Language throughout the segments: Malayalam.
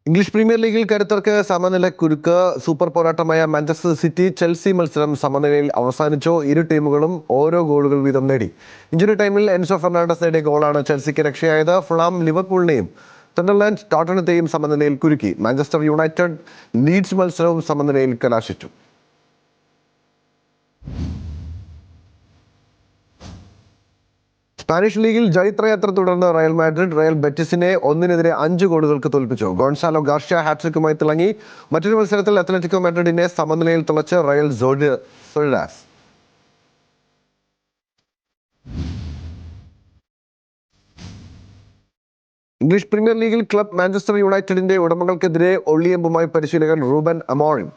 ഇംഗ്ലീഷ് പ്രീമിയർ ലീഗിൽ കരുത്തർക്ക് സമനില കുരുക്ക്. സൂപ്പർ പോരാട്ടമായ മാഞ്ചസ്റ്റർ സിറ്റി ചെൽസി മത്സരം സമനിലയിൽ അവസാനിച്ചു. ഇരു ടീമുകളും ഓരോ ഗോളുകൾ വീതം നേടി. ഇഞ്ചുറി ടൈമിൽ എൻസോ ഫെർണാണ്ടസ് നേടിയ ഗോളാണ് ചെൽസിക്ക് രക്ഷയായത്. ഫുളാം ലിവർപൂളിനെയും സണ്ടർലാൻഡ് ടോട്ടനത്തെയും സമനിലയിൽ കുരുക്കി. മാഞ്ചസ്റ്റർ യുണൈറ്റഡ് ലീഡ്സ് മത്സരവും സമനിലയിൽ കലാശിച്ചു. സ്പാനിഷ് ലീഗിൽ ജൈത്രയാത്ര തുടർന്ന് റയൽ മാഡ്രിഡ് റയൽ ബെറ്റിസിനെ 1-5 ഗോളുകൾക്ക് തോൽപ്പിച്ചു. ഗോൺസാലോ ഗാർഷ്യ ഹാട്രിക്കുമായി തിളങ്ങി. മറ്റൊരു മത്സരത്തിൽ അത്ലറ്റിക്കോ മാഡ്രിഡിനെ സമനിലയിൽ തുളച്ച് റയൽ സൊളിഡാസ്. ഇംഗ്ലീഷ് പ്രീമിയർ ലീഗിൽ ക്ലബ് മാഞ്ചസ്റ്റർ യുണൈറ്റഡിന്റെ ഉടമകൾക്കെതിരെ ഒള്ളിയമ്പുമായി പരിശീലകൻ റൂബൻ അമോറിം.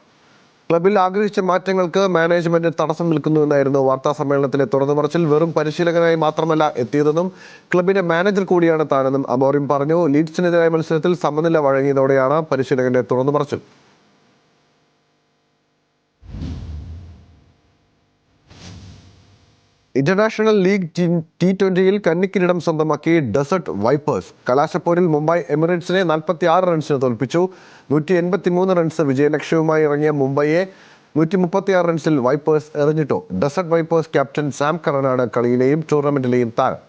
ക്ലബിൽ ആഗ്രഹിച്ച മാറ്റങ്ങൾക്ക് മാനേജ്മെന്റ് തടസ്സം നിൽക്കുന്നുവെന്നായിരുന്നു വാർത്താ സമ്മേളനത്തിലെ തുറന്നുപറച്ചിൽ. വെറും പരിശീലകനായി മാത്രമല്ല എത്തിയതെന്നും ക്ലബിന്റെ മാനേജർ കൂടിയാണ് താനെന്നും അമോറിം പറഞ്ഞു. ലീഡ്സിനെതിരായ മത്സരത്തിൽ സമനില വഴങ്ങിയതോടെയാണ് പരിശീലകന്റെ തുറന്നുപറച്ചിൽ. ഇന്റർനാഷണൽ ലീഗ് T20 കന്നിക്കിരീടം സ്വന്തമാക്കി ഡെസർട്ട് വൈപ്പേഴ്സ്. കലാശപ്പോരിൽ മുംബൈ എമിറേറ്റ്സിനെ 46 റൺസിന് തോൽപ്പിച്ചു. 183 റൺസ് വിജയലക്ഷ്യവുമായി ഇറങ്ങിയ മുംബൈയെ 136 റൺസിൽ വൈപ്പേഴ്സ് എറിഞ്ഞിട്ടു. ഡെസർട്ട് വൈപ്പേഴ്സ് ക്യാപ്റ്റൻ സാം കറനാണ് കളിയിലെയും ടൂർണമെന്റിലെയും താരം.